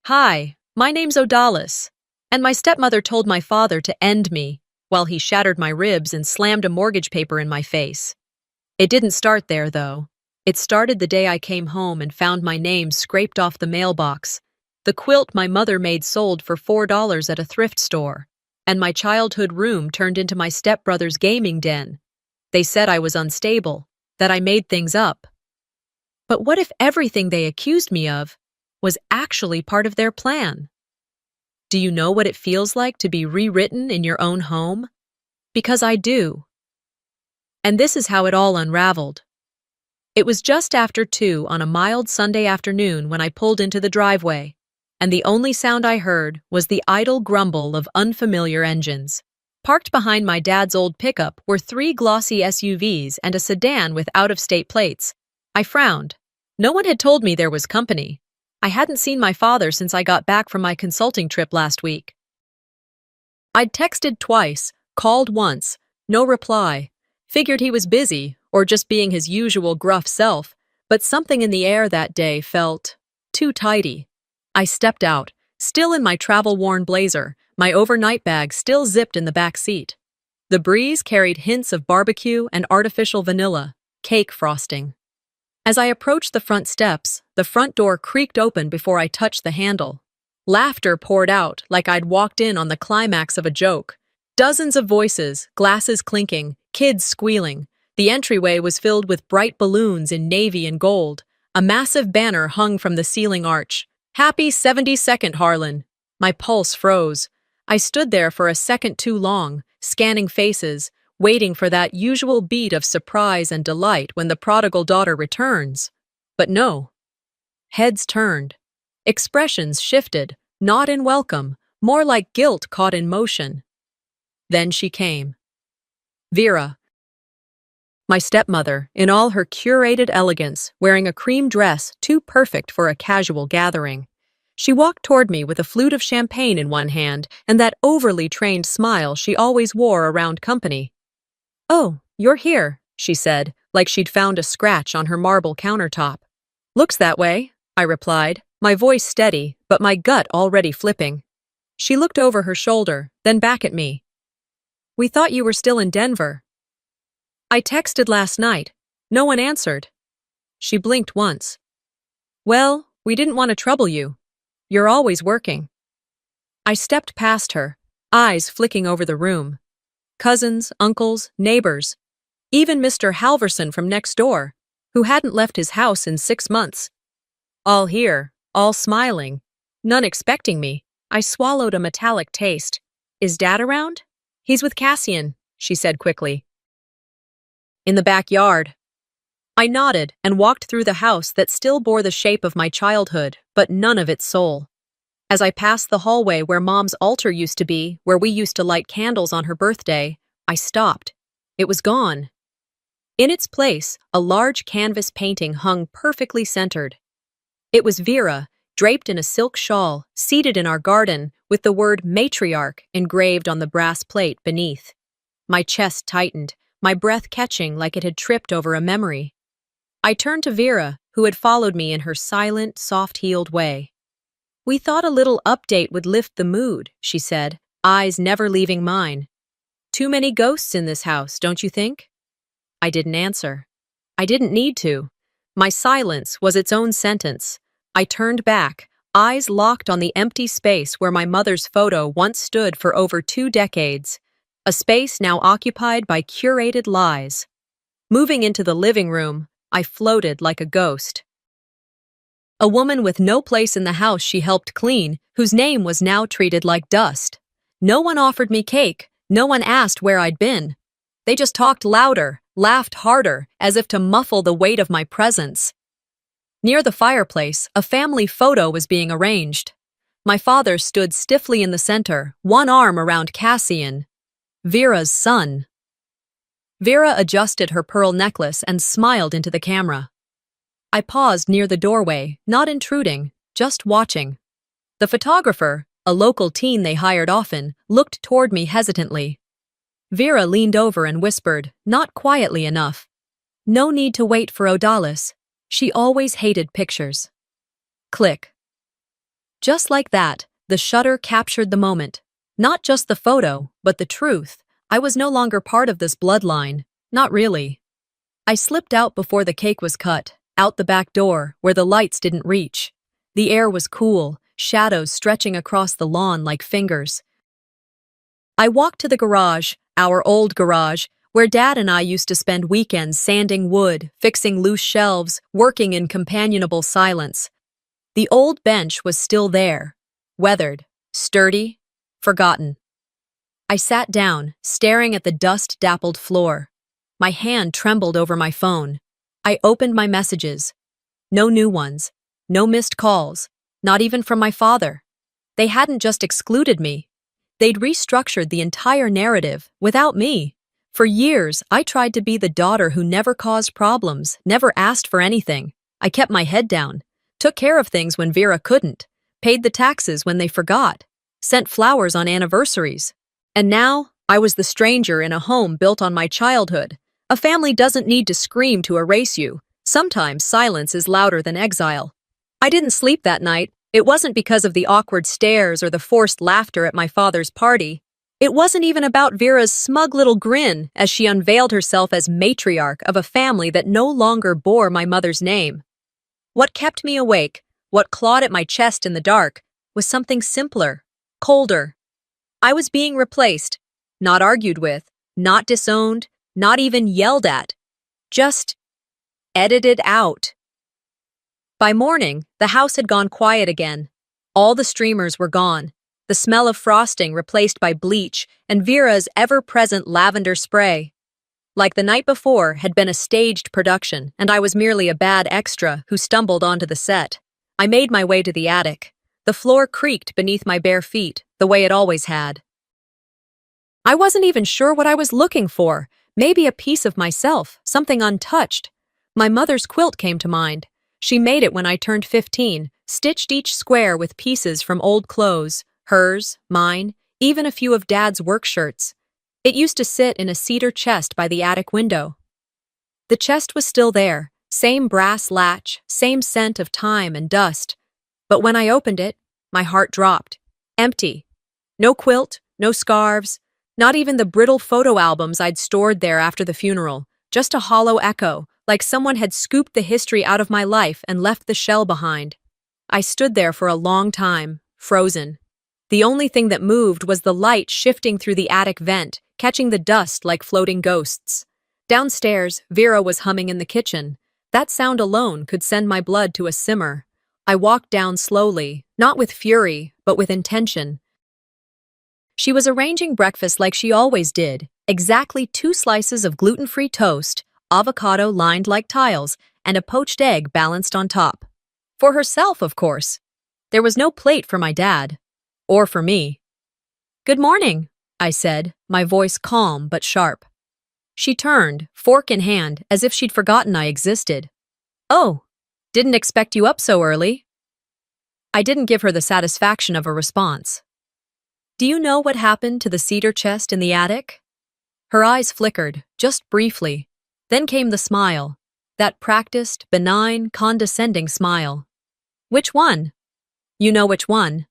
Hi, my name's Odalis, and my stepmother told my father to end me while he shattered my ribs and slammed a mortgage paper in my face. It didn't start there, though. It started the day I came home and found my name scraped off the mailbox, the quilt my mother made sold for $4 at a thrift store, and my childhood room turned into my stepbrother's gaming den. They said I was unstable, that I made things up. But what if everything they accused me of was actually part of their plan? Do you know what it feels like to be rewritten in your own home? Because I do. And this is how it all unraveled. It was just after 2 on a mild Sunday afternoon when I pulled into the driveway, and the only sound I heard was the idle grumble of unfamiliar engines. Parked behind my dad's old pickup were 3 glossy SUVs and a sedan with out-of-state plates. I frowned. No one had told me there was company. I hadn't seen my father since I got back from my consulting trip last week. I'd texted twice, called once, no reply. Figured he was busy, or just being his usual gruff self, but something in the air that day felt too tidy. I stepped out, still in my travel-worn blazer, my overnight bag still zipped in the back seat. The breeze carried hints of barbecue and artificial vanilla, cake frosting. As I approached the front steps, the front door creaked open before I touched the handle. Laughter poured out like I'd walked in on the climax of a joke. Dozens of voices, glasses clinking, kids squealing. The entryway was filled with bright balloons in navy and gold. A massive banner hung from the ceiling arch. "Happy 72nd, Harlan." My pulse froze. I stood there for a second too long, scanning faces, waiting for that usual beat of surprise and delight when the prodigal daughter returns. But no. Heads turned. Expressions shifted, not in welcome, more like guilt caught in motion. Then she came. Vera. My stepmother, in all her curated elegance, wearing a cream dress too perfect for a casual gathering. She walked toward me with a flute of champagne in one hand and that overly trained smile she always wore around company. "Oh, you're here," she said, like she'd found a scratch on her marble countertop. "Looks that way," I replied, my voice steady, but my gut already flipping. She looked over her shoulder, then back at me. "We thought you were still in Denver." "I texted last night. No one answered." She blinked once. "Well, we didn't want to trouble you. You're always working." I stepped past her, eyes flicking over the room. Cousins, uncles, neighbors, even Mr. Halverson from next door, who hadn't left his house in 6 months. All here, all smiling, none expecting me. I swallowed a metallic taste. "Is Dad around?" "He's with Cassian," she said quickly. "In the backyard." I nodded and walked through the house that still bore the shape of my childhood, but none of its soul. As I passed the hallway where Mom's altar used to be, where we used to light candles on her birthday, I stopped. It was gone. In its place, a large canvas painting hung perfectly centered. It was Vera, draped in a silk shawl, seated in our garden, with the word matriarch engraved on the brass plate beneath. My chest tightened, my breath catching like it had tripped over a memory. I turned to Vera, who had followed me in her silent, soft-heeled way. "We thought a little update would lift the mood," she said, eyes never leaving mine. "Too many ghosts in this house, don't you think?" I didn't answer. I didn't need to. My silence was its own sentence. I turned back, eyes locked on the empty space where my mother's photo once stood for over 2 decades, a space now occupied by curated lies. Moving into the living room, I floated like a ghost. A woman with no place in the house she helped clean, whose name was now treated like dust. No one offered me cake, no one asked where I'd been. They just talked louder, laughed harder, as if to muffle the weight of my presence. Near the fireplace, a family photo was being arranged. My father stood stiffly in the center, one arm around Cassian, Vera's son. Vera adjusted her pearl necklace and smiled into the camera. I paused near the doorway, not intruding, just watching. The photographer, a local teen they hired often, looked toward me hesitantly. Vera leaned over and whispered, not quietly enough, "No need to wait for Odalis. She always hated pictures." Click. Just like that, the shutter captured the moment. Not just the photo, but the truth. I was no longer part of this bloodline. Not really. I slipped out before the cake was cut, out the back door, where the lights didn't reach. The air was cool, shadows stretching across the lawn like fingers. I walked to the garage, our old garage, where Dad and I used to spend weekends sanding wood, fixing loose shelves, working in companionable silence. The old bench was still there, weathered, sturdy, forgotten. I sat down, staring at the dust-dappled floor. My hand trembled over my phone. I opened my messages. No new ones, no missed calls, not even from my father. They hadn't just excluded me. They'd restructured the entire narrative without me. For years, I tried to be the daughter who never caused problems, never asked for anything. I kept my head down, took care of things when Vera couldn't, paid the taxes when they forgot, sent flowers on anniversaries. And now, I was the stranger in a home built on my childhood. A family doesn't need to scream to erase you. Sometimes silence is louder than exile. I didn't sleep that night. It wasn't because of the awkward stares or the forced laughter at my father's party. It wasn't even about Vera's smug little grin as she unveiled herself as matriarch of a family that no longer bore my mother's name. What kept me awake, what clawed at my chest in the dark, was something simpler, colder. I was being replaced, not argued with, not disowned, not even yelled at. Just edited out. By morning, the house had gone quiet again. All the streamers were gone, the smell of frosting replaced by bleach and Vera's ever-present lavender spray. Like the night before had been a staged production, and I was merely a bad extra who stumbled onto the set. I made my way to the attic. The floor creaked beneath my bare feet, the way it always had. I wasn't even sure what I was looking for. Maybe a piece of myself, something untouched. My mother's quilt came to mind. She made it when I turned 15, stitched each square with pieces from old clothes, hers, mine, even a few of Dad's work shirts. It used to sit in a cedar chest by the attic window. The chest was still there, same brass latch, same scent of time and dust. But when I opened it, my heart dropped. Empty. No quilt, no scarves, not even the brittle photo albums I'd stored there after the funeral, just a hollow echo, like someone had scooped the history out of my life and left the shell behind. I stood there for a long time, frozen. The only thing that moved was the light shifting through the attic vent, catching the dust like floating ghosts. Downstairs, Vera was humming in the kitchen. That sound alone could send my blood to a simmer. I walked down slowly, not with fury, but with intention. She was arranging breakfast like she always did, exactly 2 slices of gluten-free toast, avocado lined like tiles, and a poached egg balanced on top. For herself, of course. There was no plate for my dad. Or for me. "Good morning," I said, my voice calm but sharp. She turned, fork in hand, as if she'd forgotten I existed. "Oh, didn't expect you up so early." I didn't give her the satisfaction of a response. "Do you know what happened to the cedar chest in the attic?" Her eyes flickered, just briefly. Then came the smile, that practiced, benign, condescending smile. "Which one?" "You know which one."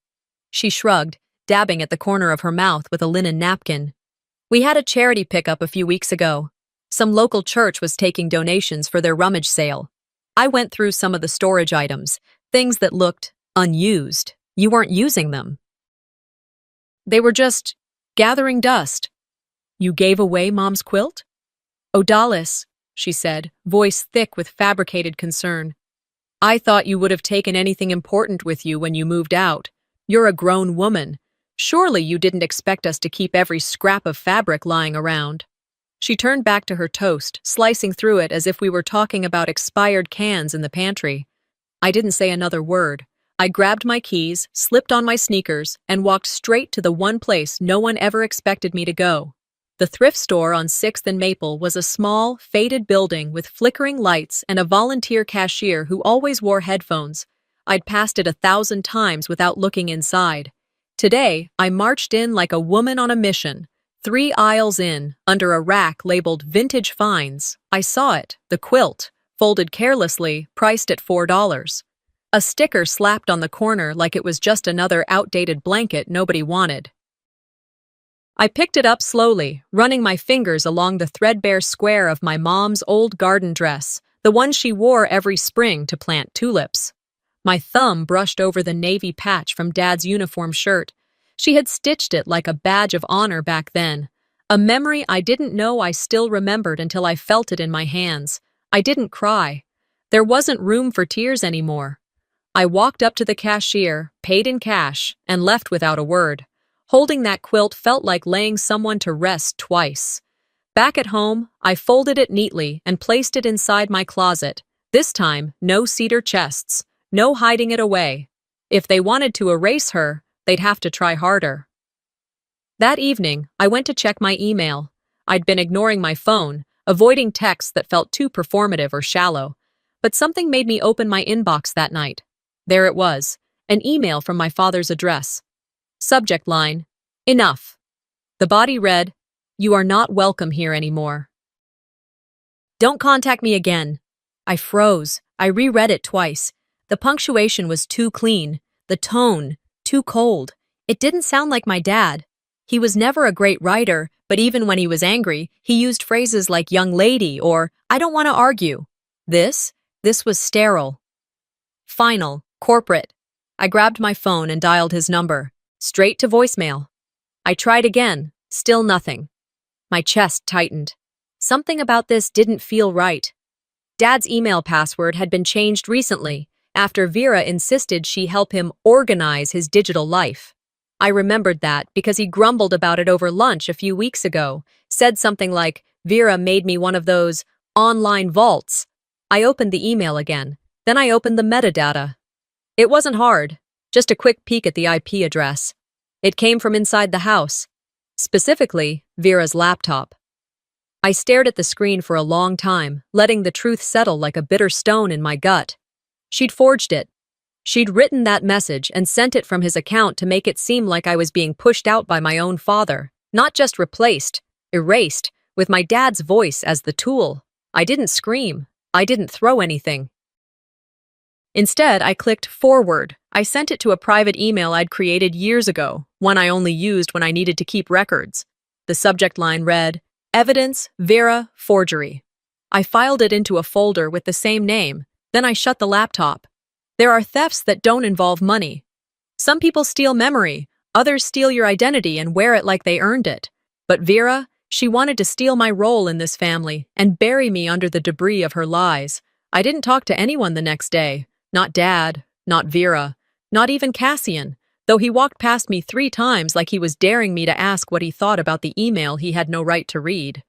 She shrugged, dabbing at the corner of her mouth with a linen napkin. "We had a charity pickup a few weeks ago. Some local church was taking donations for their rummage sale. I went through some of the storage items, things that looked unused. You weren't using them. They were just gathering dust." "You gave away Mom's quilt?" "Oh, Dallas," she said, voice thick with fabricated concern. "I thought you would have taken anything important with you when you moved out. You're a grown woman. Surely you didn't expect us to keep every scrap of fabric lying around." She turned back to her toast, slicing through it as if we were talking about expired cans in the pantry. I didn't say another word. I grabbed my keys, slipped on my sneakers, and walked straight to the one place no one ever expected me to go. The thrift store on 6th and Maple was a small, faded building with flickering lights and a volunteer cashier who always wore headphones. I'd passed it 1,000 times without looking inside. Today, I marched in like a woman on a mission. 3 aisles in, under a rack labeled Vintage Finds, I saw it, the quilt, folded carelessly, priced at $4. A sticker slapped on the corner like it was just another outdated blanket nobody wanted. I picked it up slowly, running my fingers along the threadbare square of my mom's old garden dress, the one she wore every spring to plant tulips. My thumb brushed over the navy patch from Dad's uniform shirt. She had stitched it like a badge of honor back then, a memory I didn't know I still remembered until I felt it in my hands. I didn't cry. There wasn't room for tears anymore. I walked up to the cashier, paid in cash, and left without a word. Holding that quilt felt like laying someone to rest twice. Back at home, I folded it neatly and placed it inside my closet. This time, no cedar chests, no hiding it away. If they wanted to erase her, they'd have to try harder. That evening, I went to check my email. I'd been ignoring my phone, avoiding texts that felt too performative or shallow. But something made me open my inbox that night. There it was, an email from my father's address. Subject line, enough. The body read, "You are not welcome here anymore. Don't contact me again." I froze. I reread it twice. The punctuation was too clean. The tone, too cold. It didn't sound like my dad. He was never a great writer, but even when he was angry, he used phrases like young lady or I don't want to argue. This was sterile. Final, corporate. I grabbed my phone and dialed his number. Straight to voicemail. I tried again, still nothing. My chest tightened. Something about this didn't feel right. Dad's email password had been changed recently, after Vera insisted she help him organize his digital life. I remembered that because he grumbled about it over lunch a few weeks ago, said something like, "Vera made me one of those online vaults." I opened the email again, then I opened the metadata. It wasn't hard, just a quick peek at the IP address. It came from inside the house, specifically Vera's laptop. I stared at the screen for a long time, letting the truth settle like a bitter stone in my gut. She'd forged it. She'd written that message and sent it from his account to make it seem like I was being pushed out by my own father, not just replaced, erased, with my dad's voice as the tool. I didn't scream. I didn't throw anything. Instead, I clicked forward. I sent it to a private email I'd created years ago, one I only used when I needed to keep records. The subject line read, "Evidence, Vera, forgery." I filed it into a folder with the same name, then I shut the laptop. There are thefts that don't involve money. Some people steal memory, others steal your identity and wear it like they earned it. But Vera, she wanted to steal my role in this family and bury me under the debris of her lies. I didn't talk to anyone the next day. Not Dad, not Vera, not even Cassian, though he walked past me 3 times like he was daring me to ask what he thought about the email he had no right to read.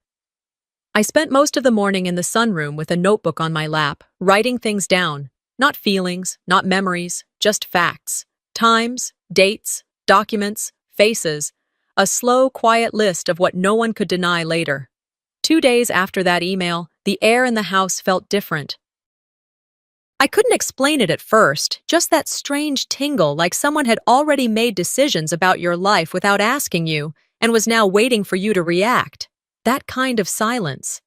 I spent most of the morning in the sunroom with a notebook on my lap, writing things down. Not feelings, not memories, just facts. Times, dates, documents, faces. A slow, quiet list of what no one could deny later. 2 days after that email, the air in the house felt different. I couldn't explain it at first, just that strange tingle like someone had already made decisions about your life without asking you and was now waiting for you to react. That kind of silence.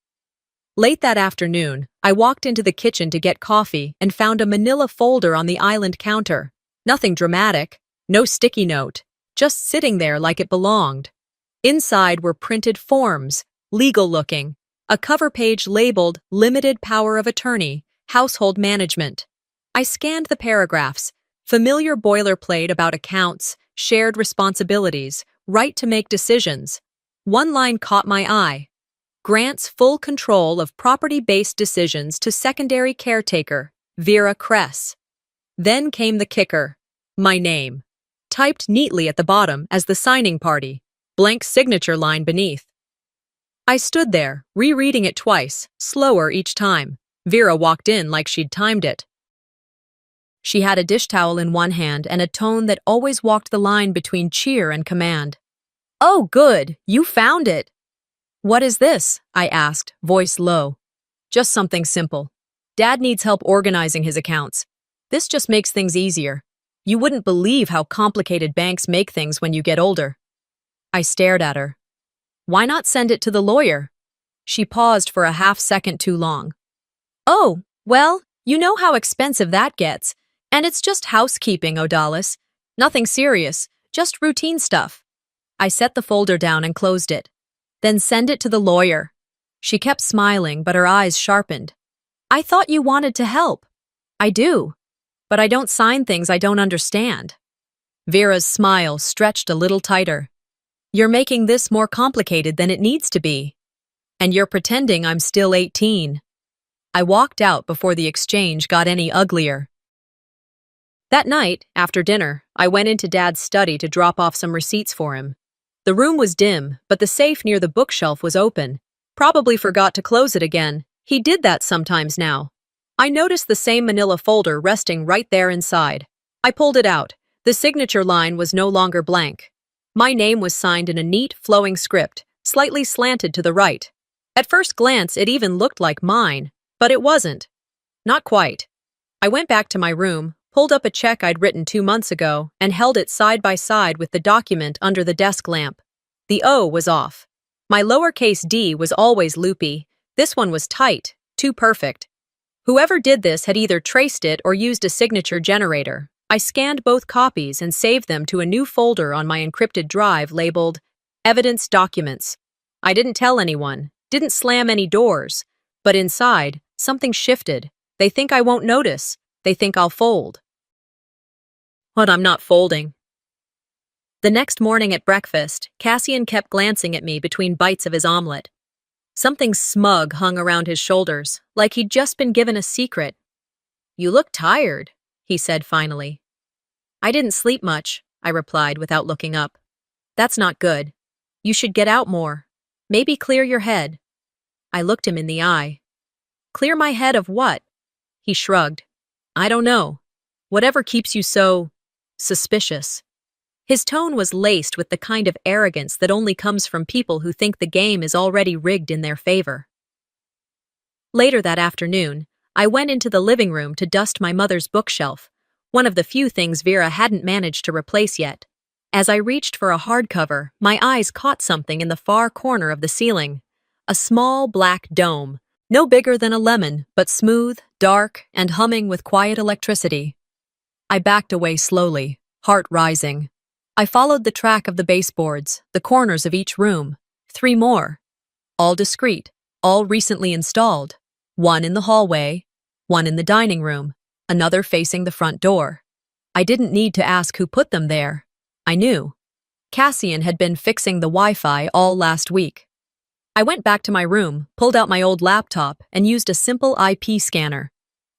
Late that afternoon, I walked into the kitchen to get coffee and found a manila folder on the island counter. Nothing dramatic, no sticky note, just sitting there like it belonged. Inside were printed forms, legal-looking, a cover page labeled Limited Power of Attorney, Household Management. I scanned the paragraphs, familiar boilerplate about accounts, shared responsibilities, right to make decisions. One line caught my eye. Grants full control of property-based decisions to secondary caretaker, Vera Kress. Then came the kicker, my name, typed neatly at the bottom as the signing party, blank signature line beneath. I stood there, rereading it twice, slower each time. Vera walked in like she'd timed it. She had a dish towel in one hand and a tone that always walked the line between cheer and command. "Oh, good, you found it." "What is this?" I asked, voice low. "Just something simple. Dad needs help organizing his accounts. This just makes things easier. You wouldn't believe how complicated banks make things when you get older." I stared at her. "Why not send it to the lawyer?" She paused for a half second too long. "Oh, well, you know how expensive that gets. And it's just housekeeping, Odalis. Nothing serious, just routine stuff. I set the folder down and closed it. Then send it to the lawyer. She kept smiling, but her eyes sharpened. I thought you wanted to help. I do, but I don't sign things I don't understand. Vera's smile stretched a little tighter. You're making this more complicated than it needs to be. And you're pretending I'm still 18. I walked out before the exchange got any uglier. That night, after dinner, I went into Dad's study to drop off some receipts for him. The room was dim, but the safe near the bookshelf was open. Probably forgot to close it again. He did that sometimes now. I noticed the same manila folder resting right there inside. I pulled it out. The signature line was no longer blank. My name was signed in a neat, flowing script, slightly slanted to the right. At first glance, it even looked like mine, but it wasn't. Not quite. I went back to my room, pulled up a check I'd written 2 months ago, and held it side by side with the document under the desk lamp. The O was off. My lowercase d was always loopy. This one was tight, too perfect. Whoever did this had either traced it or used a signature generator. I scanned both copies and saved them to a new folder on my encrypted drive labeled Evidence Documents. I didn't tell anyone, didn't slam any doors, but inside, something shifted. They think I won't notice. They think I'll fold. But I'm not folding. The next morning at breakfast, Cassian kept glancing at me between bites of his omelet. Something smug hung around his shoulders, like he'd just been given a secret. You look tired, he said finally. I didn't sleep much, I replied without looking up. That's not good. You should get out more. Maybe clear your head. I looked him in the eye. Clear my head of what? He shrugged. I don't know. Whatever keeps you so suspicious. His tone was laced with the kind of arrogance that only comes from people who think the game is already rigged in their favor. Later that afternoon, I went into the living room to dust my mother's bookshelf, one of the few things Vera hadn't managed to replace yet. As I reached for a hardcover, my eyes caught something in the far corner of the ceiling. A small black dome, no bigger than a lemon, but smooth, dark, and humming with quiet electricity. I backed away slowly, heart rising. I followed the track of the baseboards, the corners of each room. 3 more. All discreet, all recently installed. 1 in the hallway, 1 in the dining room, another facing the front door. I didn't need to ask who put them there. I knew. Cassian had been fixing the Wi-Fi all last week. I went back to my room, pulled out my old laptop, and used a simple IP scanner.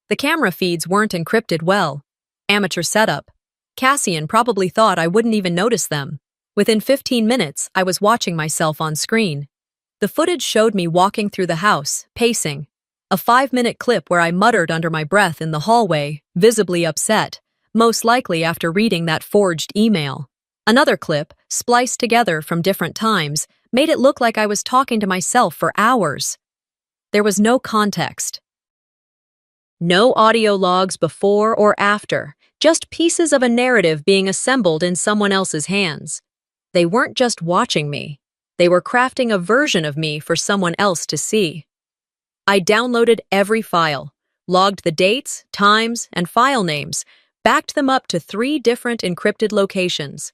The camera feeds weren't encrypted well. Amateur setup. Cassian probably thought I wouldn't even notice them. Within 15 minutes, I was watching myself on screen. The footage showed me walking through the house, pacing. A 5-minute clip where I muttered under my breath in the hallway, visibly upset, most likely after reading that forged email. Another clip, spliced together from different times, made it look like I was talking to myself for hours. There was no context. No audio logs before or after, just pieces of a narrative being assembled in someone else's hands. They weren't just watching me. They were crafting a version of me for someone else to see. I downloaded every file, logged the dates, times, and file names, backed them up to 3 different encrypted locations.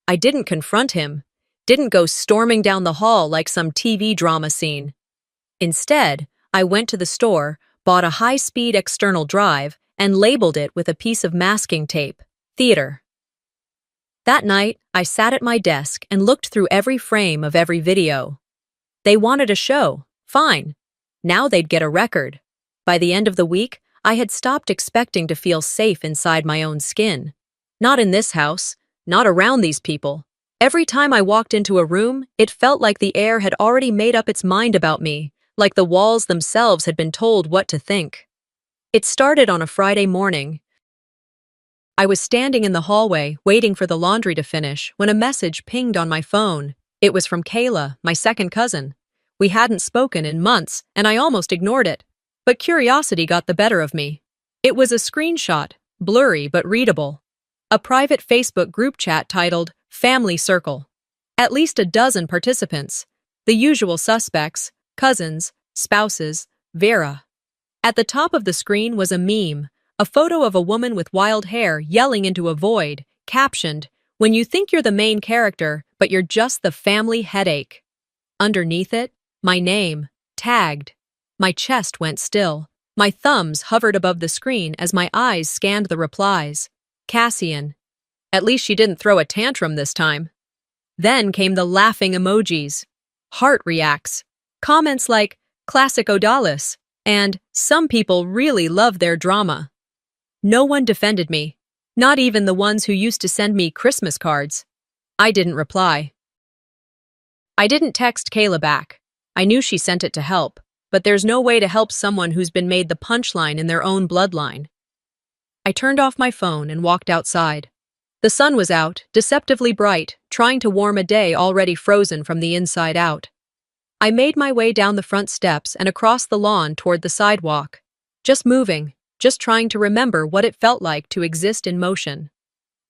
I didn't confront him, didn't go storming down the hall like some TV drama scene. Instead, I went to the store, bought a high-speed external drive, and labeled it with a piece of masking tape, Theater. That night, I sat at my desk and looked through every frame of every video. They wanted a show, fine. Now they'd get a record. By the end of the week, I had stopped expecting to feel safe inside my own skin. Not in this house, not around these people. Every time I walked into a room, it felt like the air had already made up its mind about me, like the walls themselves had been told what to think. It started on a Friday morning. I was standing in the hallway, waiting for the laundry to finish, when a message pinged on my phone. It was from Kayla, my second cousin. We hadn't spoken in months, and I almost ignored it. But curiosity got the better of me. It was a screenshot, blurry but readable. A private Facebook group chat titled Family Circle. At least a dozen participants. The usual suspects, cousins, spouses, Vera. At the top of the screen was a meme, A photo of a woman with wild hair yelling into a void, captioned, "When you think you're the main character, but you're just the family headache." Underneath it, my name, tagged. My chest went still. My thumbs hovered above the screen as my eyes scanned the replies. Cassian. At least she didn't throw a tantrum this time. Then came the laughing emojis. Heart reacts. Comments like, "Classic Odalis," and "Some people really love their drama." No one defended me, not even the ones who used to send me Christmas cards. I didn't reply. I didn't text Kayla back. I knew she sent it to help, but there's no way to help someone who's been made the punchline in their own bloodline. I turned off my phone and walked outside. The sun was out, deceptively bright, trying to warm a day already frozen from the inside out. I made my way down the front steps and across the lawn toward the sidewalk. Just moving, just trying to remember what it felt like to exist in motion.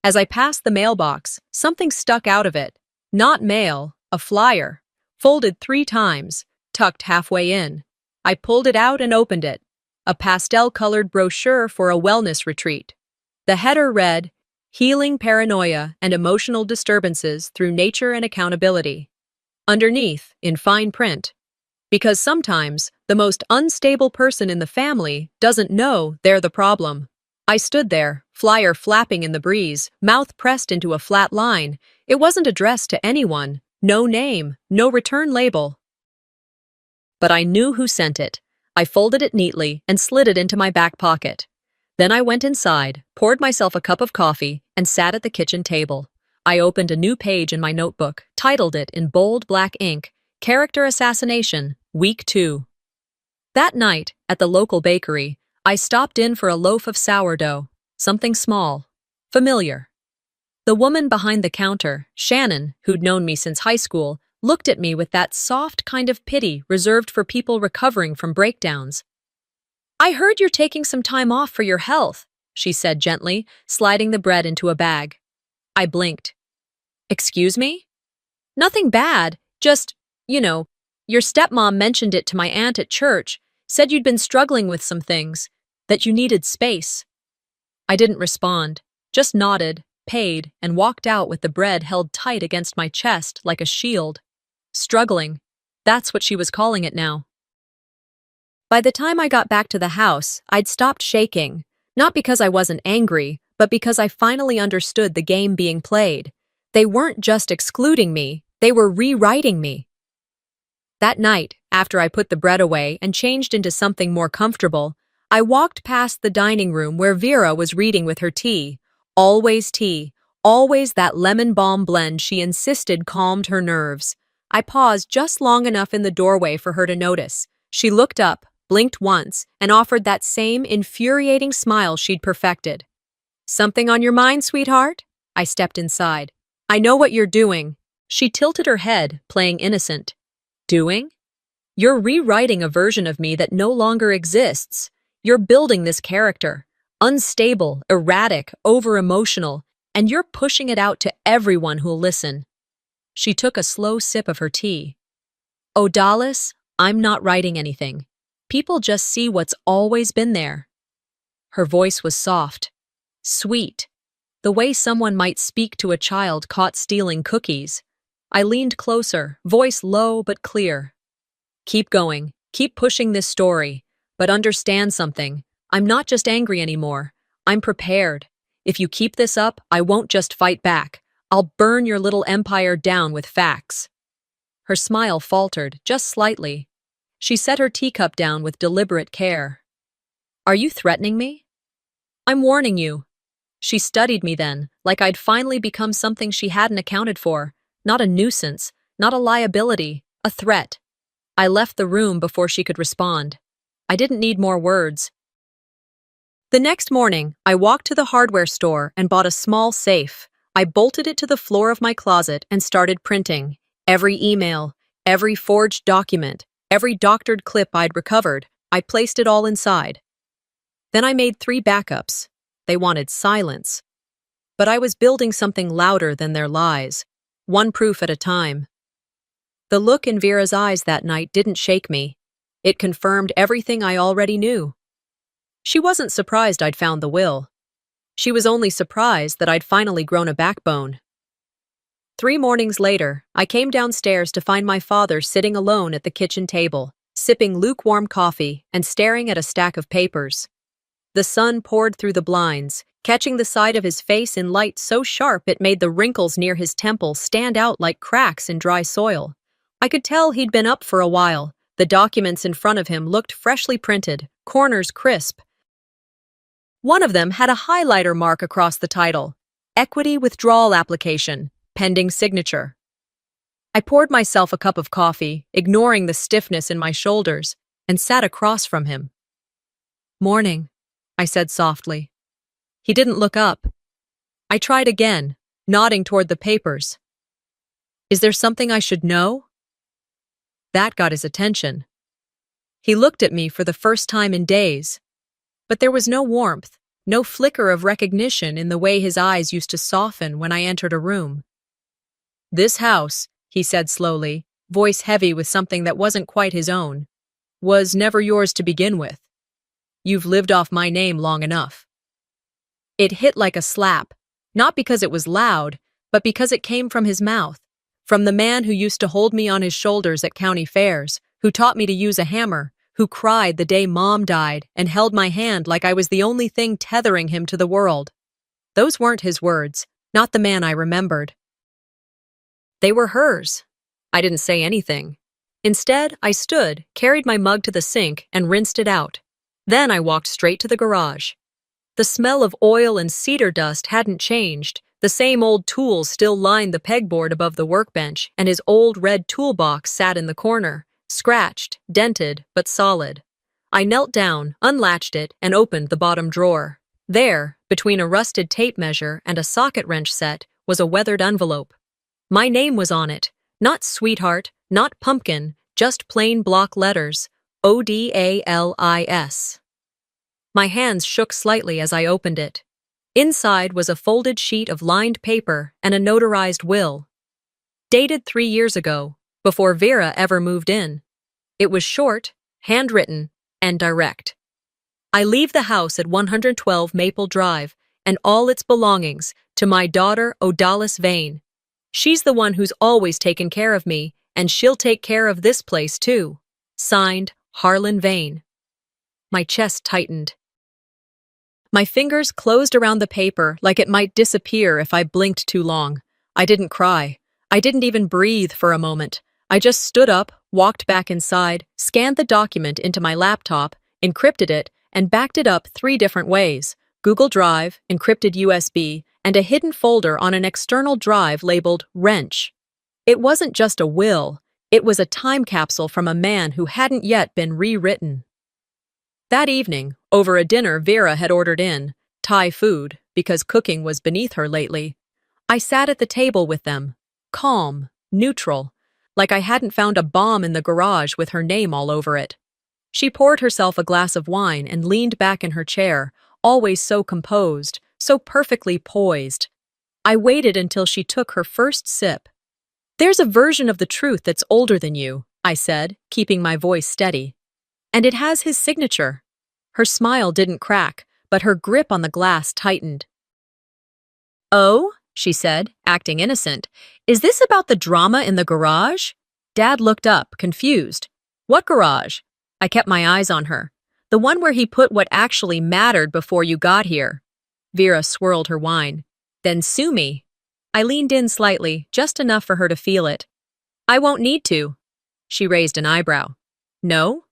As I passed the mailbox, something stuck out of it. Not mail, a flyer, folded 3 times, tucked halfway in. I pulled it out and opened it. A pastel-colored brochure for a wellness retreat. The header read, "Healing Paranoia and Emotional Disturbances Through Nature and Accountability." Underneath, in fine print, "Because sometimes the most unstable person in the family doesn't know they're the problem." I stood there, flyer flapping in the breeze, mouth pressed into a flat line. It wasn't addressed to anyone, no name, no return label. But I knew who sent it. I folded it neatly and slid it into my back pocket. Then I went inside, poured myself a cup of coffee, and sat at the kitchen table. I opened a new page in my notebook, titled it in bold black ink, "Character Assassination, Week 2. That night, at the local bakery, I stopped in for a loaf of sourdough, something small, familiar. The woman behind the counter, Shannon, who'd known me since high school, looked at me with that soft kind of pity reserved for people recovering from breakdowns. "I heard you're taking some time off for your health," she said gently, sliding the bread into a bag. I blinked. "Excuse me?" "Nothing bad, just, your stepmom mentioned it to my aunt at church, said you'd been struggling with some things, that you needed space." I didn't respond, just nodded, paid, and walked out with the bread held tight against my chest like a shield. Struggling. That's what she was calling it now. By the time I got back to the house, I'd stopped shaking, not because I wasn't angry, but because I finally understood the game being played. They weren't just excluding me, they were rewriting me. That night, after I put the bread away and changed into something more comfortable, I walked past the dining room where Vera was reading with her tea. Always tea, always that lemon balm blend she insisted calmed her nerves. I paused just long enough in the doorway for her to notice. She looked up, blinked once, and offered that same infuriating smile she'd perfected. "Something on your mind, sweetheart?" I stepped inside. "I know what you're doing." She tilted her head, playing innocent. "Doing? You're rewriting a version of me that no longer exists. You're building this character. Unstable, erratic, over-emotional, and you're pushing it out to everyone who'll listen." She took a slow sip of her tea. "Odalis, I'm not writing anything. People just see what's always been there." Her voice was soft, sweet, the way someone might speak to a child caught stealing cookies. I leaned closer, voice low but clear. "Keep going, keep pushing this story, but understand something. I'm not just angry anymore. I'm prepared. If you keep this up, I won't just fight back. I'll burn your little empire down with facts." Her smile faltered, just slightly. She set her teacup down with deliberate care. "Are you threatening me?" "I'm warning you." She studied me then, like I'd finally become something she hadn't accounted for. Not a nuisance, not a liability, a threat. I left the room before she could respond. I didn't need more words. The next morning, I walked to the hardware store and bought a small safe. I bolted it to the floor of my closet and started printing. Every email, every forged document, every doctored clip I'd recovered, I placed it all inside. Then I made 3 backups. They wanted silence. But I was building something louder than their lies, one proof at a time. The look in Vera's eyes that night didn't shake me. It confirmed everything I already knew. She wasn't surprised I'd found the will. She was only surprised that I'd finally grown a backbone. 3 mornings later, I came downstairs to find my father sitting alone at the kitchen table, sipping lukewarm coffee and staring at a stack of papers. The sun poured through the blinds, catching the side of his face in light so sharp it made the wrinkles near his temple stand out like cracks in dry soil. I could tell he'd been up for a while. The documents in front of him looked freshly printed, corners crisp. One of them had a highlighter mark across the title, Equity Withdrawal Application, Pending Signature. I poured myself a cup of coffee, ignoring the stiffness in my shoulders, and sat across from him. "Morning," I said softly. He didn't look up. I tried again, nodding toward the papers. "Is there something I should know?" That got his attention. He looked at me for the first time in days, but there was no warmth, no flicker of recognition in the way his eyes used to soften when I entered a room. "This house," he said slowly, voice heavy with something that wasn't quite his own, "was never yours to begin with. You've lived off my name long enough." It hit like a slap, not because it was loud, but because it came from his mouth, from the man who used to hold me on his shoulders at county fairs, who taught me to use a hammer, who cried the day Mom died and held my hand like I was the only thing tethering him to the world. Those weren't his words, not the man I remembered. They were hers. I didn't say anything. Instead, I stood, carried my mug to the sink, and rinsed it out. Then I walked straight to the garage. The smell of oil and cedar dust hadn't changed. The same old tools still lined the pegboard above the workbench, and his old red toolbox sat in the corner, scratched, dented, but solid. I knelt down, unlatched it, and opened the bottom drawer. There, between a rusted tape measure and a socket wrench set, was a weathered envelope. My name was on it. Not sweetheart, not pumpkin, just plain block letters, ODALIS. My hands shook slightly as I opened it. Inside was a folded sheet of lined paper and a notarized will. Dated 3 years ago, before Vera ever moved in. It was short, handwritten, and direct. I leave the house at 112 Maple Drive and all its belongings to my daughter Odalis Vane. She's the one who's always taken care of me, and she'll take care of this place too. Signed, Harlan Vane. My chest tightened. My fingers closed around the paper like it might disappear if I blinked too long. I didn't cry. I didn't even breathe for a moment. I just stood up, walked back inside, scanned the document into my laptop, encrypted it, and backed it up 3 different ways: Google Drive, encrypted USB, and a hidden folder on an external drive labeled Wrench. It wasn't just a will. It was a time capsule from a man who hadn't yet been rewritten. That evening, over a dinner Vera had ordered in, Thai food, because cooking was beneath her lately, I sat at the table with them, calm, neutral, like I hadn't found a bomb in the garage with her name all over it. She poured herself a glass of wine and leaned back in her chair, always so composed, so perfectly poised. I waited until she took her first sip. "There's a version of the truth that's older than you," I said, keeping my voice steady. "And it has his signature." Her smile didn't crack, but her grip on the glass tightened. "Oh?" she said, acting innocent. "Is this about the drama in the garage?" Dad looked up, confused. "What garage?" I kept my eyes on her. "The one where he put what actually mattered before you got here." Vera swirled her wine. "Then sue me." I leaned in slightly, just enough for her to feel it. "I won't need to." She raised an eyebrow. "No?"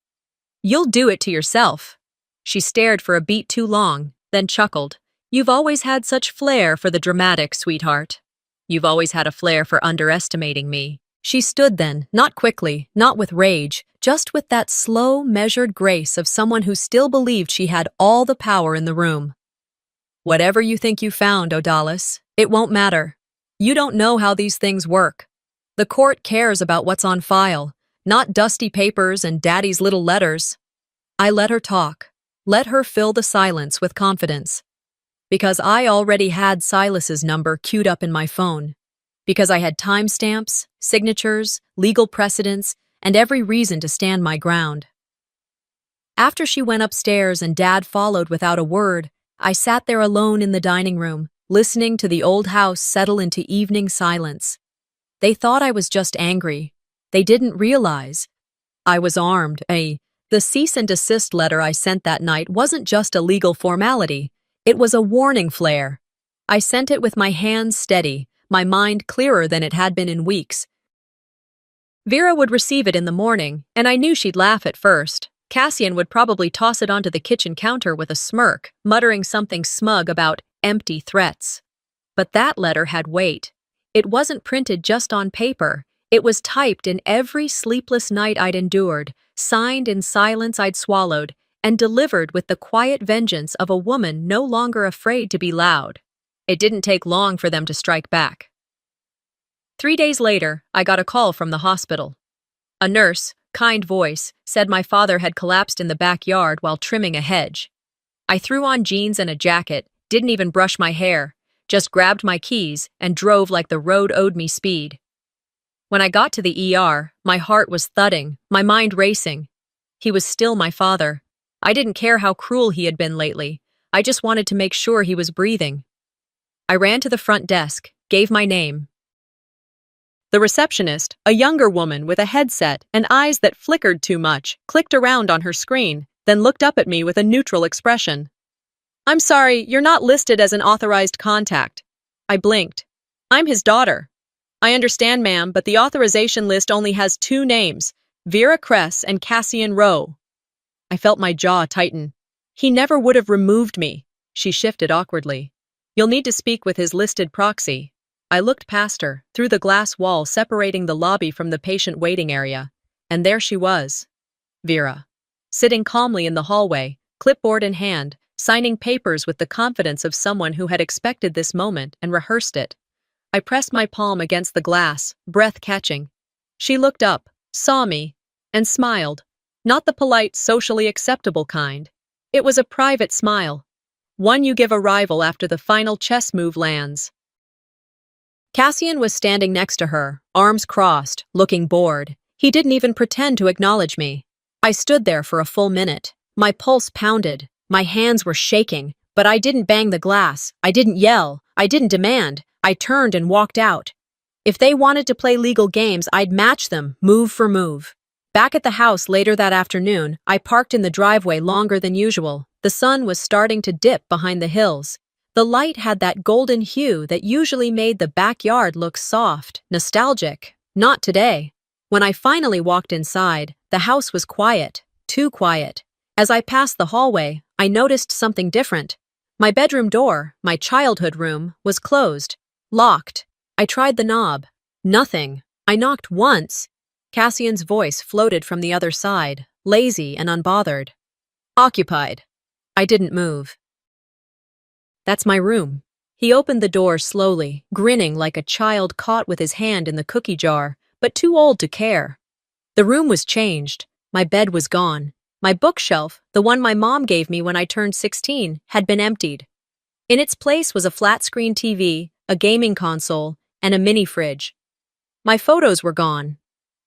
"You'll do it to yourself." She stared for a beat too long, then chuckled. "You've always had such flair for the dramatic, sweetheart. You've always had a flair for underestimating me." She stood then, not quickly, not with rage, just with that slow, measured grace of someone who still believed she had all the power in the room. "Whatever you think you found, Odalis, it won't matter. You don't know how these things work. The court cares about what's on file, not dusty papers and daddy's little letters." I let her talk, let her fill the silence with confidence. Because I already had Silas's number queued up in my phone. Because I had timestamps, signatures, legal precedents, and every reason to stand my ground. After she went upstairs and Dad followed without a word, I sat there alone in the dining room, listening to the old house settle into evening silence. They thought I was just angry. They didn't realize I was armed. The cease and desist letter I sent that night wasn't just a legal formality. It was a warning flare. I sent it with my hands steady, my mind clearer than it had been in weeks. Vera would receive it in the morning, and I knew she'd laugh at first. Cassian would probably toss it onto the kitchen counter with a smirk, muttering something smug about empty threats. But that letter had weight. It wasn't printed just on paper. It was typed in every sleepless night I'd endured, signed in silence I'd swallowed, and delivered with the quiet vengeance of a woman no longer afraid to be loud. It didn't take long for them to strike back. 3 days later, I got a call from the hospital. A nurse, kind voice, said my father had collapsed in the backyard while trimming a hedge. I threw on jeans and a jacket, didn't even brush my hair, just grabbed my keys and drove like the road owed me speed. When I got to the ER, my heart was thudding, my mind racing. He was still my father. I didn't care how cruel he had been lately. I just wanted to make sure he was breathing. I ran to the front desk, gave my name. The receptionist, a younger woman with a headset and eyes that flickered too much, clicked around on her screen, then looked up at me with a neutral expression. "I'm sorry, you're not listed as an authorized contact." I blinked. "I'm his daughter." "I understand, ma'am, but the authorization list only has 2 names, Vera Kress and Cassian Rowe." I felt my jaw tighten. "He never would have removed me." She shifted awkwardly. "You'll need to speak with his listed proxy." I looked past her, through the glass wall separating the lobby from the patient waiting area, and there she was, Vera, sitting calmly in the hallway, clipboard in hand, signing papers with the confidence of someone who had expected this moment and rehearsed it. I pressed my palm against the glass, breath catching. She looked up, saw me, and smiled. Not the polite, socially acceptable kind. It was a private smile. One you give a rival after the final chess move lands. Cassian was standing next to her, arms crossed, looking bored. He didn't even pretend to acknowledge me. I stood there for a full minute. My pulse pounded. My hands were shaking, but I didn't bang the glass. I didn't yell. I didn't demand. I turned and walked out. If they wanted to play legal games, I'd match them, move for move. Back at the house later that afternoon, I parked in the driveway longer than usual. The sun was starting to dip behind the hills. The light had that golden hue that usually made the backyard look soft, nostalgic. Not today. When I finally walked inside, the house was quiet, too quiet. As I passed the hallway, I noticed something different. My bedroom door, my childhood room, was closed, locked. I tried the knob. Nothing. I knocked once. Cassian's voice floated from the other side, lazy and unbothered. "Occupied." I didn't move. "That's my room." He opened the door slowly, grinning like a child caught with his hand in the cookie jar, but too old to care. The room was changed. My bed was gone. My bookshelf, the one my mom gave me when I turned 16, had been emptied. In its place was a flat-screen TV, a gaming console, and a mini fridge. My photos were gone.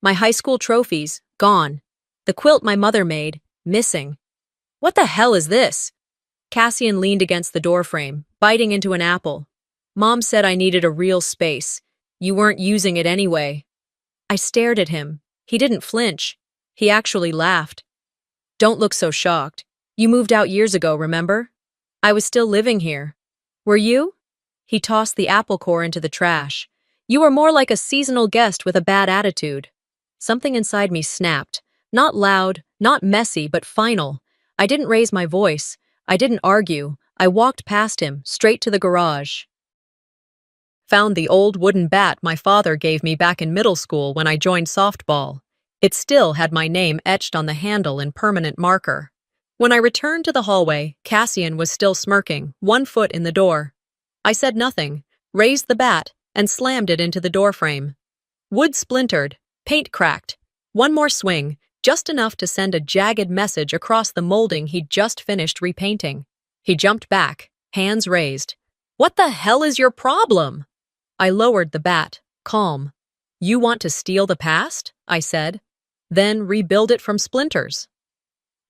My high school trophies, gone. The quilt my mother made, missing. "What the hell is this?" Cassian leaned against the doorframe, biting into an apple. "Mom said I needed a real space. You weren't using it anyway." I stared at him. He didn't flinch. He actually laughed. "Don't look so shocked. You moved out years ago, remember? I was still living here. Were you?" He tossed the apple core into the trash. "You were more like a seasonal guest with a bad attitude." Something inside me snapped. Not loud, not messy, but final. I didn't raise my voice. I didn't argue. I walked past him, straight to the garage. Found the old wooden bat my father gave me back in middle school when I joined softball. It still had my name etched on the handle in permanent marker. When I returned to the hallway, Cassian was still smirking, 1 foot in the door. I said nothing, raised the bat, and slammed it into the doorframe. Wood splintered, paint cracked. One more swing, just enough to send a jagged message across the molding he'd just finished repainting. He jumped back, hands raised. "What the hell is your problem?" I lowered the bat, calm. "You want to steal the past?" I said. "Then rebuild it from splinters."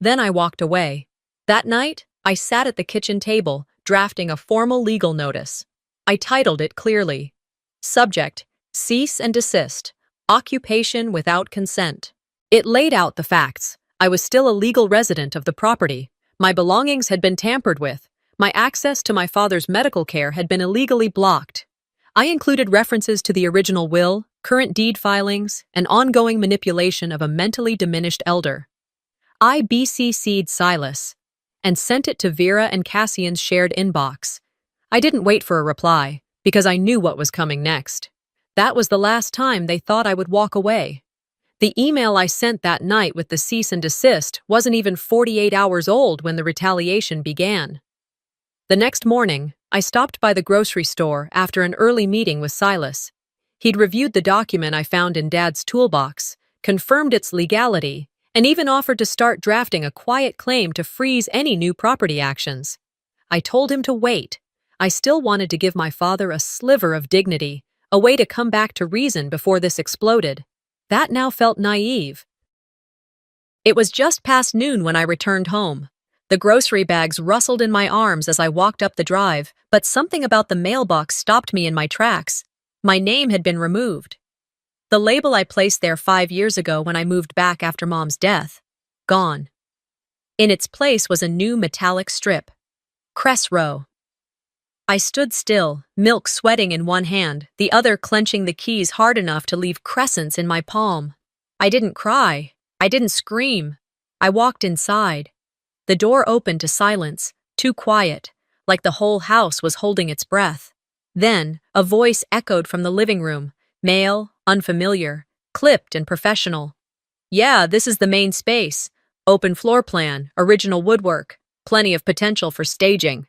Then I walked away. That night, I sat at the kitchen table, drafting a formal legal notice. I titled it clearly. Subject: Cease and desist. Occupation without consent. It laid out the facts. I was still a legal resident of the property. My belongings had been tampered with. My access to my father's medical care had been illegally blocked. I included references to the original will, current deed filings, and ongoing manipulation of a mentally diminished elder. I BCC'd Silas and sent it to Vera and Cassian's shared inbox. I didn't wait for a reply, because I knew what was coming next. That was the last time they thought I would walk away. The email I sent that night with the cease and desist wasn't even 48 hours old when the retaliation began. The next morning, I stopped by the grocery store after an early meeting with Silas. He'd reviewed the document I found in Dad's toolbox, confirmed its legality, and even offered to start drafting a quiet claim to freeze any new property actions. I told him to wait. I still wanted to give my father a sliver of dignity, a way to come back to reason before this exploded. That now felt naive. It was just past noon when I returned home. The grocery bags rustled in my arms as I walked up the drive, but something about the mailbox stopped me in my tracks. My name had been removed. The label I placed there 5 years ago when I moved back after Mom's death. Gone. In its place was a new metallic strip. Cress Row. I stood still, milk sweating in one hand, the other clenching the keys hard enough to leave crescents in my palm. I didn't cry. I didn't scream. I walked inside. The door opened to silence, too quiet, like the whole house was holding its breath. Then, a voice echoed from the living room, male, unfamiliar, clipped and professional. Yeah, this is the main space. Open floor plan, original woodwork, plenty of potential for staging.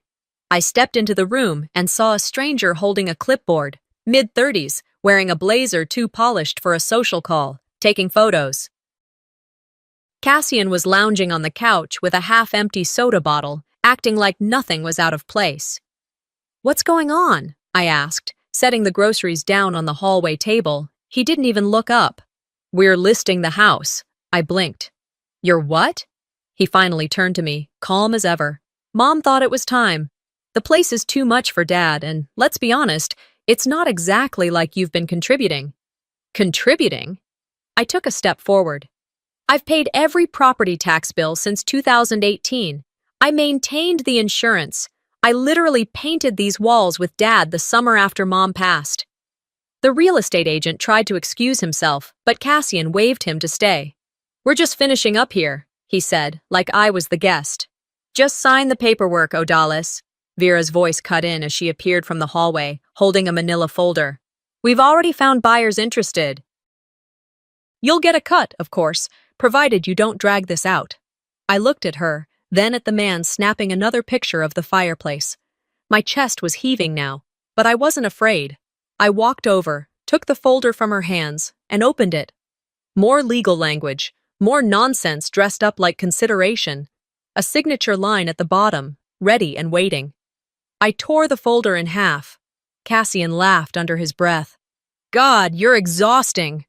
I stepped into the room and saw a stranger holding a clipboard, mid-30s, wearing a blazer too polished for a social call, taking photos. Cassian was lounging on the couch with a half-empty soda bottle, acting like nothing was out of place. "What's going on?" I asked, setting the groceries down on the hallway table. He didn't even look up. "We're listing the house." I blinked. "You're what?" He finally turned to me, calm as ever. "Mom thought it was time. The place is too much for Dad, and let's be honest, it's not exactly like you've been contributing." Contributing? I took a step forward. "I've paid every property tax bill since 2018. I maintained the insurance. I literally painted these walls with Dad the summer after Mom passed." The real estate agent tried to excuse himself, but Cassian waved him to stay. "We're just finishing up here," he said, like I was the guest. "Just sign the paperwork, Odalis." Vera's voice cut in as she appeared from the hallway, holding a manila folder. "We've already found buyers interested. You'll get a cut, of course, provided you don't drag this out." I looked at her, then at the man snapping another picture of the fireplace. My chest was heaving now, but I wasn't afraid. I walked over, took the folder from her hands, and opened it. More legal language, more nonsense dressed up like consideration. A signature line at the bottom, ready and waiting. I tore the folder in half. Cassian laughed under his breath. "God, you're exhausting."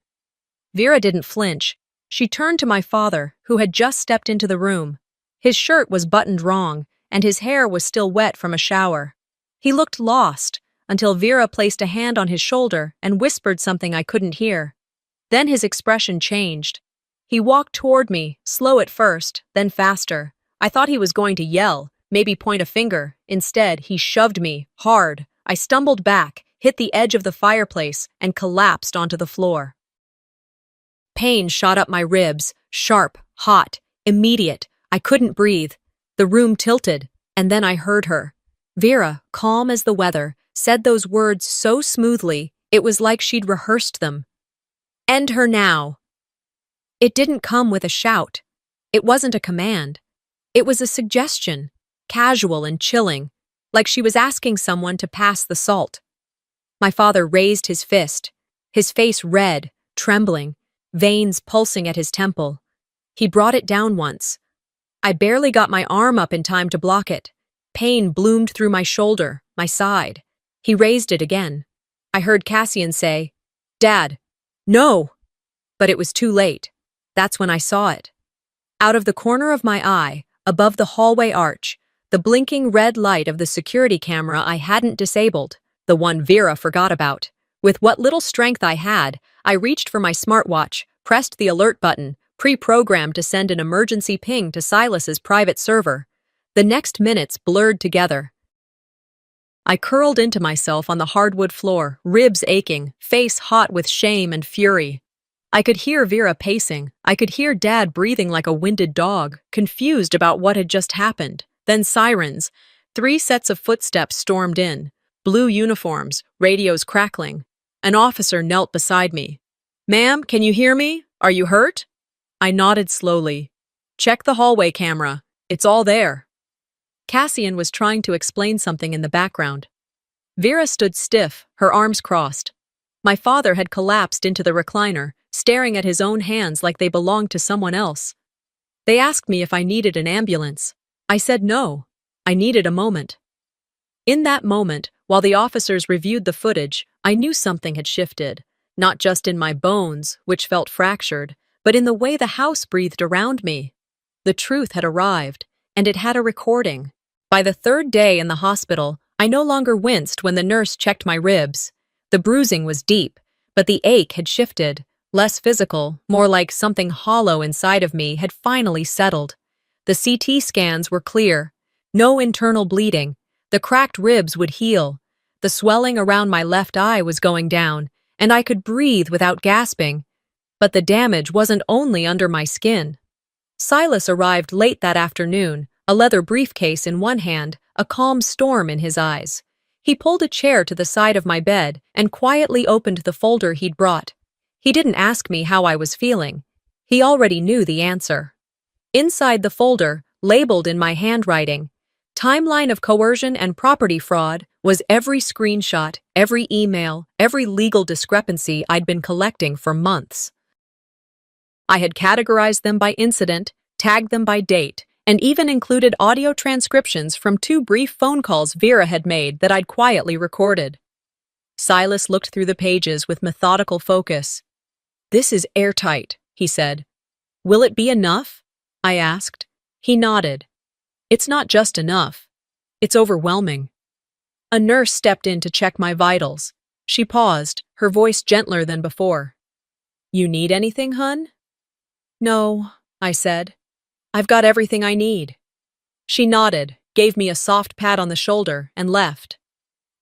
Vera didn't flinch. She turned to my father, who had just stepped into the room. His shirt was buttoned wrong, and his hair was still wet from a shower. He looked lost, until Vera placed a hand on his shoulder and whispered something I couldn't hear. Then his expression changed. He walked toward me, slow at first, then faster. I thought he was going to yell, maybe point a finger. Instead, he shoved me, hard. I stumbled back, hit the edge of the fireplace, and collapsed onto the floor. Pain shot up my ribs, sharp, hot, immediate. I couldn't breathe. The room tilted, and then I heard her. Vera, calm as the weather, said those words so smoothly, it was like she'd rehearsed them. "End her now." It didn't come with a shout. It wasn't a command. It was a suggestion, casual and chilling, like she was asking someone to pass the salt. My father raised his fist, his face red, trembling, veins pulsing at his temple. He brought it down once. I barely got my arm up in time to block it. Pain bloomed through my shoulder, my side. He raised it again. I heard Cassian say, "Dad, no!" But it was too late. That's when I saw it. Out of the corner of my eye, above the hallway arch, the blinking red light of the security camera I hadn't disabled, the one Vera forgot about. With what little strength I had, I reached for my smartwatch, pressed the alert button, pre-programmed to send an emergency ping to Silas's private server. The next minutes blurred together. I curled into myself on the hardwood floor, ribs aching, face hot with shame and fury. I could hear Vera pacing. I could hear Dad breathing like a winded dog, confused about what had just happened. Then sirens. 3 sets of footsteps stormed in. Blue uniforms, radios crackling. An officer knelt beside me. "Ma'am, can you hear me? Are you hurt?" I nodded slowly. "Check the hallway camera. It's all there." Cassian was trying to explain something in the background. Vera stood stiff, her arms crossed. My father had collapsed into the recliner, staring at his own hands like they belonged to someone else. They asked me if I needed an ambulance. I said no. I needed a moment. In that moment, while the officers reviewed the footage, I knew something had shifted, not just in my bones, which felt fractured, but in the way the house breathed around me. The truth had arrived, and it had a recording. By the 3rd day in the hospital, I no longer winced when the nurse checked my ribs. The bruising was deep, but the ache had shifted, less physical, more like something hollow inside of me had finally settled. The CT scans were clear. No internal bleeding. The cracked ribs would heal. The swelling around my left eye was going down, and I could breathe without gasping. But the damage wasn't only under my skin. Silas arrived late that afternoon, a leather briefcase in one hand, a calm storm in his eyes. He pulled a chair to the side of my bed and quietly opened the folder he'd brought. He didn't ask me how I was feeling. He already knew the answer. Inside the folder, labeled in my handwriting, "Timeline of coercion and property fraud," was every screenshot, every email, every legal discrepancy I'd been collecting for months. I had categorized them by incident, tagged them by date, and even included audio transcriptions from 2 brief phone calls Vera had made that I'd quietly recorded. Silas looked through the pages with methodical focus. "This is airtight," he said. "Will it be enough?" I asked. He nodded. "It's not just enough. It's overwhelming." A nurse stepped in to check my vitals. She paused, her voice gentler than before. "You need anything, hun?" "No," I said. "I've got everything I need." She nodded, gave me a soft pat on the shoulder, and left.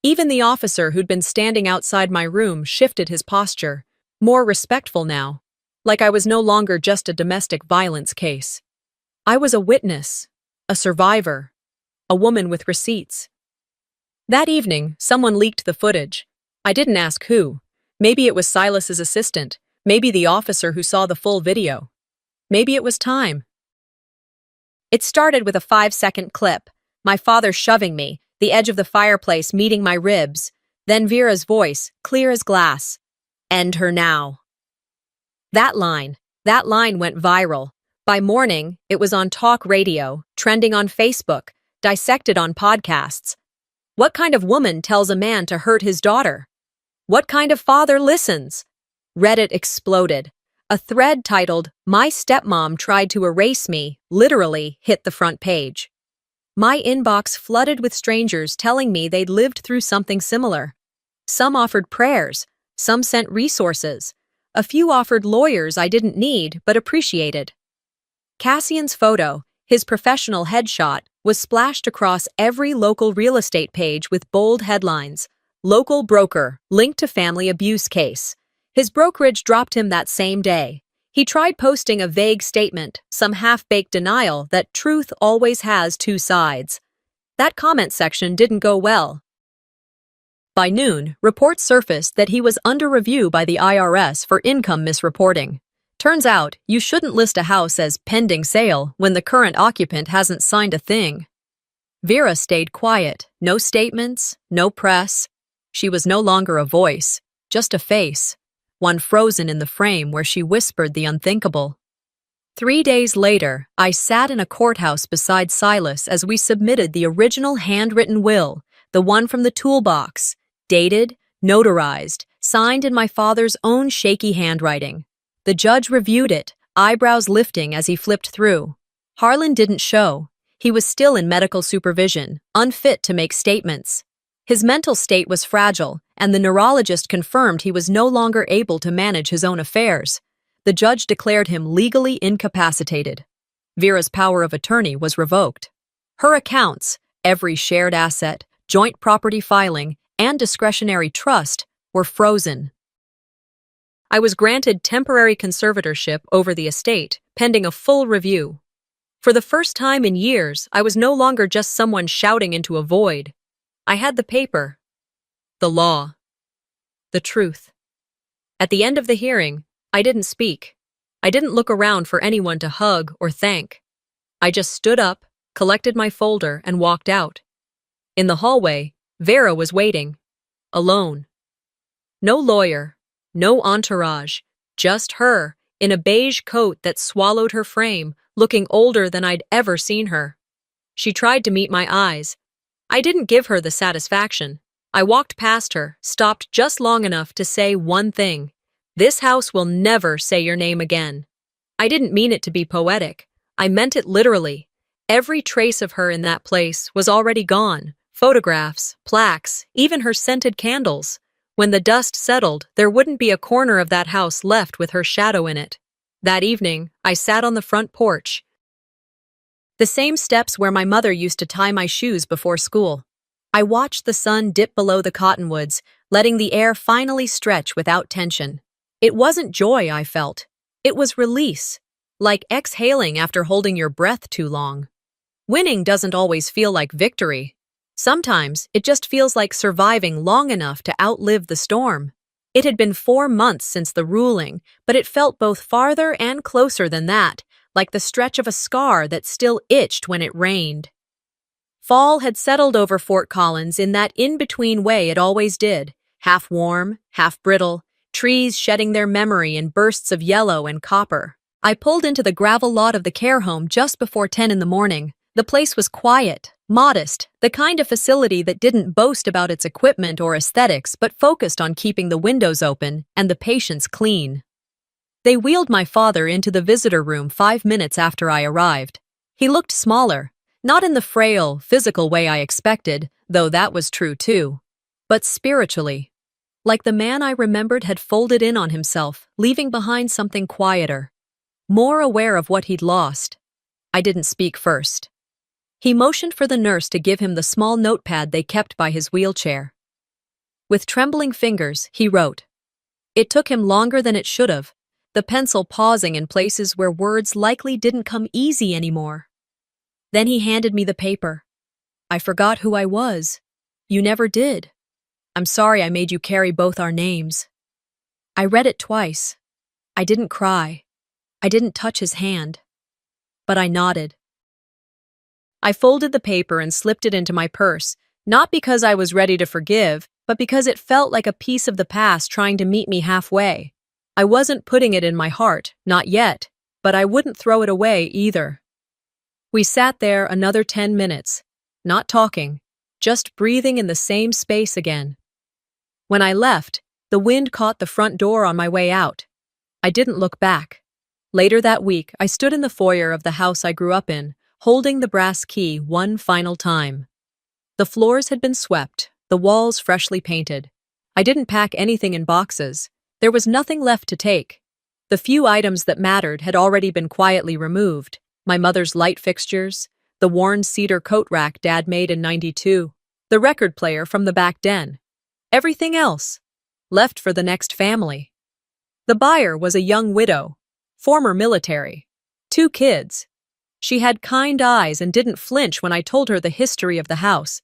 Even the officer who'd been standing outside my room shifted his posture, more respectful now, like I was no longer just a domestic violence case. I was a witness, a survivor, a woman with receipts. That evening, someone leaked the footage. I didn't ask who. Maybe it was Silas's assistant, maybe the officer who saw the full video. Maybe it was time. It started with a 5-second clip, my father shoving me, the edge of the fireplace meeting my ribs, then Vera's voice, clear as glass. "End her now." That line went viral. By morning, it was on talk radio, trending on Facebook, dissected on podcasts. What kind of woman tells a man to hurt his daughter? What kind of father listens? Reddit exploded. A thread titled, "My Stepmom Tried to Erase Me," literally hit the front page. My inbox flooded with strangers telling me they'd lived through something similar. Some offered prayers, some sent resources. A few offered lawyers I didn't need but appreciated. Cassian's photo, his professional headshot, was splashed across every local real estate page with bold headlines. "Local broker, linked to family abuse case." His brokerage dropped him that same day. He tried posting a vague statement, some half-baked denial that truth always has 2 sides. That comment section didn't go well. By noon, reports surfaced that he was under review by the IRS for income misreporting. Turns out, you shouldn't list a house as pending sale when the current occupant hasn't signed a thing. Vera stayed quiet, no statements, no press. She was no longer a voice, just a face. One frozen in the frame where she whispered the unthinkable. 3 days later, I sat in a courthouse beside Silas as we submitted the original handwritten will, the one from the toolbox, dated, notarized, signed in my father's own shaky handwriting. The judge reviewed it, eyebrows lifting as he flipped through. Harlan didn't show. He was still in medical supervision, unfit to make statements. His mental state was fragile, and the neurologist confirmed he was no longer able to manage his own affairs. The judge declared him legally incapacitated. Vera's power of attorney was revoked. Her accounts, every shared asset, joint property filing, and discretionary trust, were frozen. I was granted temporary conservatorship over the estate, pending a full review. For the first time in years, I was no longer just someone shouting into a void. I had the paper, the law, the truth. At the end of the hearing, I didn't speak. I didn't look around for anyone to hug or thank. I just stood up, collected my folder, and walked out. In the hallway, Vera was waiting, alone. No lawyer, no entourage, just her, in a beige coat that swallowed her frame, looking older than I'd ever seen her. She tried to meet my eyes. I didn't give her the satisfaction. I walked past her, stopped just long enough to say one thing. This house will never say your name again. I didn't mean it to be poetic. I meant it literally. Every trace of her in that place was already gone. Photographs, plaques, even her scented candles. When the dust settled, there wouldn't be a corner of that house left with her shadow in it. That evening, I sat on the front porch. The same steps where my mother used to tie my shoes before school. I watched the sun dip below the cottonwoods, letting the air finally stretch without tension. It wasn't joy I felt. It was release, like exhaling after holding your breath too long. Winning doesn't always feel like victory. Sometimes it just feels like surviving long enough to outlive the storm. It had been 4 months since the ruling, but it felt both farther and closer than that, like the stretch of a scar that still itched when it rained. Fall had settled over Fort Collins in that in-between way it always did, half warm, half brittle, trees shedding their memory in bursts of yellow and copper. I pulled into the gravel lot of the care home just before 10 in the morning. The place was quiet, modest, the kind of facility that didn't boast about its equipment or aesthetics but focused on keeping the windows open and the patients clean. They wheeled my father into the visitor room 5 minutes after I arrived. He looked smaller, not in the frail, physical way I expected, though that was true too, but spiritually. Like the man I remembered had folded in on himself, leaving behind something quieter, more aware of what he'd lost. I didn't speak first. He motioned for the nurse to give him the small notepad they kept by his wheelchair. With trembling fingers, he wrote. It took him longer than it should have, the pencil pausing in places where words likely didn't come easy anymore. Then he handed me the paper. I forgot who I was. You never did. I'm sorry I made you carry both our names. I read it twice. I didn't cry. I didn't touch his hand. But I nodded. I folded the paper and slipped it into my purse, not because I was ready to forgive, but because it felt like a piece of the past trying to meet me halfway. I wasn't putting it in my heart, not yet, but I wouldn't throw it away either. We sat there another 10 minutes, not talking, just breathing in the same space again. When I left, the wind caught the front door on my way out. I didn't look back. Later that week, I stood in the foyer of the house I grew up in, holding the brass key one final time. The floors had been swept, the walls freshly painted. I didn't pack anything in boxes. There was nothing left to take. The few items that mattered had already been quietly removed. My mother's light fixtures, the worn cedar coat rack Dad made in '92, the record player from the back den. Everything else, left for the next family. The buyer was a young widow, former military, 2 kids. She had kind eyes and didn't flinch when I told her the history of the house.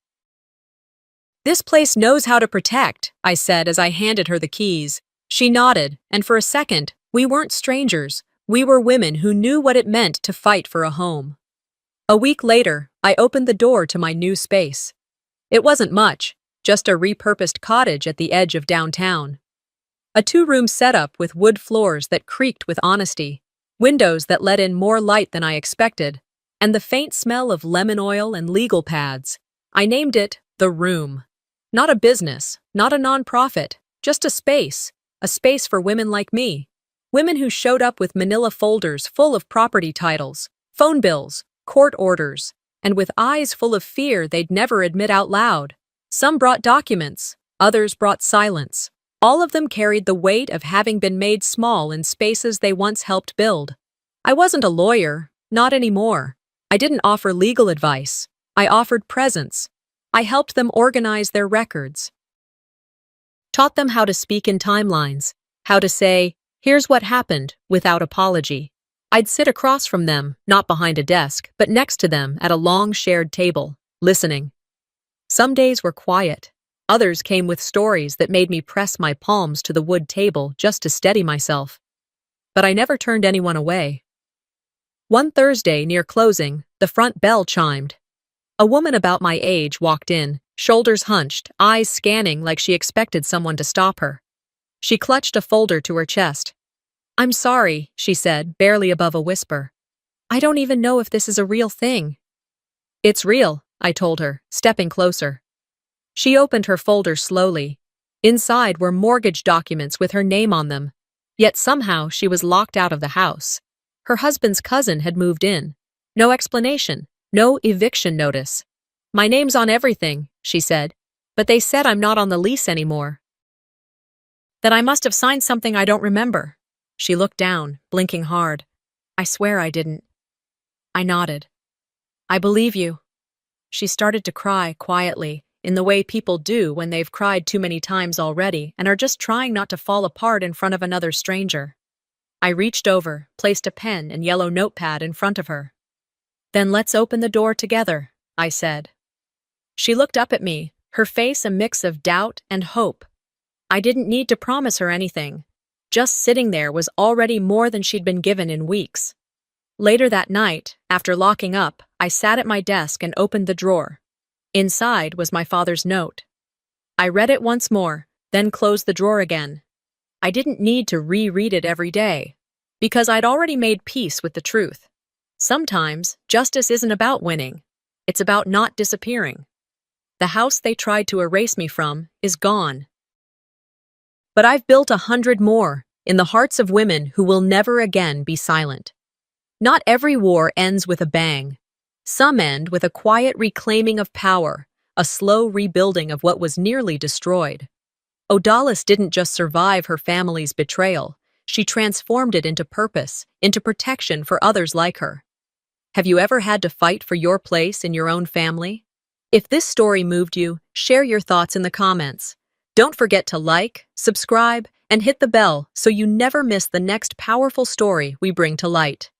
This place knows how to protect, I said as I handed her the keys. She nodded, and for a second, we weren't strangers. We were women who knew what it meant to fight for a home. A week later, I opened the door to my new space. It wasn't much, just a repurposed cottage at the edge of downtown. A 2-room setup with wood floors that creaked with honesty, windows that let in more light than I expected, and the faint smell of lemon oil and legal pads. I named it The Room. Not a business, not a nonprofit, just a space for women like me. Women who showed up with manila folders full of property titles, phone bills, court orders, and with eyes full of fear they'd never admit out loud. Some brought documents, others brought silence. All of them carried the weight of having been made small in spaces they once helped build. I wasn't a lawyer, not anymore. I didn't offer legal advice. I offered presence. I helped them organize their records. Taught them how to speak in timelines, how to say, "Here's what happened," without apology. I'd sit across from them, not behind a desk, but next to them at a long shared table, listening. Some days were quiet. Others came with stories that made me press my palms to the wood table just to steady myself. But I never turned anyone away. One Thursday, near closing, the front bell chimed. A woman about my age walked in, shoulders hunched, eyes scanning like she expected someone to stop her. She clutched a folder to her chest. "I'm sorry," she said, barely above a whisper. "I don't even know if this is a real thing." "It's real," I told her, stepping closer. She opened her folder slowly. Inside were mortgage documents with her name on them. Yet somehow she was locked out of the house. Her husband's cousin had moved in. No explanation, no eviction notice. "My name's on everything," she said, "but they said I'm not on the lease anymore. That I must have signed something I don't remember." She looked down, blinking hard. "I swear I didn't." I nodded. "I believe you." She started to cry quietly, in the way people do when they've cried too many times already and are just trying not to fall apart in front of another stranger. I reached over, placed a pen and yellow notepad in front of her. "Then let's open the door together," I said. She looked up at me, her face a mix of doubt and hope. I didn't need to promise her anything. Just sitting there was already more than she'd been given in weeks. Later that night, after locking up, I sat at my desk and opened the drawer. Inside was my father's note. I read it once more, then closed the drawer again. I didn't need to reread it every day, because I'd already made peace with the truth. Sometimes, justice isn't about winning. It's about not disappearing. The house they tried to erase me from is gone. But I've built 100 more in the hearts of women who will never again be silent. Not every war ends with a bang. Some end with a quiet reclaiming of power, a slow rebuilding of what was nearly destroyed. Odalis didn't just survive her family's betrayal, she transformed it into purpose, into protection for others like her. Have you ever had to fight for your place in your own family? If this story moved you, share your thoughts in the comments. Don't forget to like, subscribe, and hit the bell so you never miss the next powerful story we bring to light.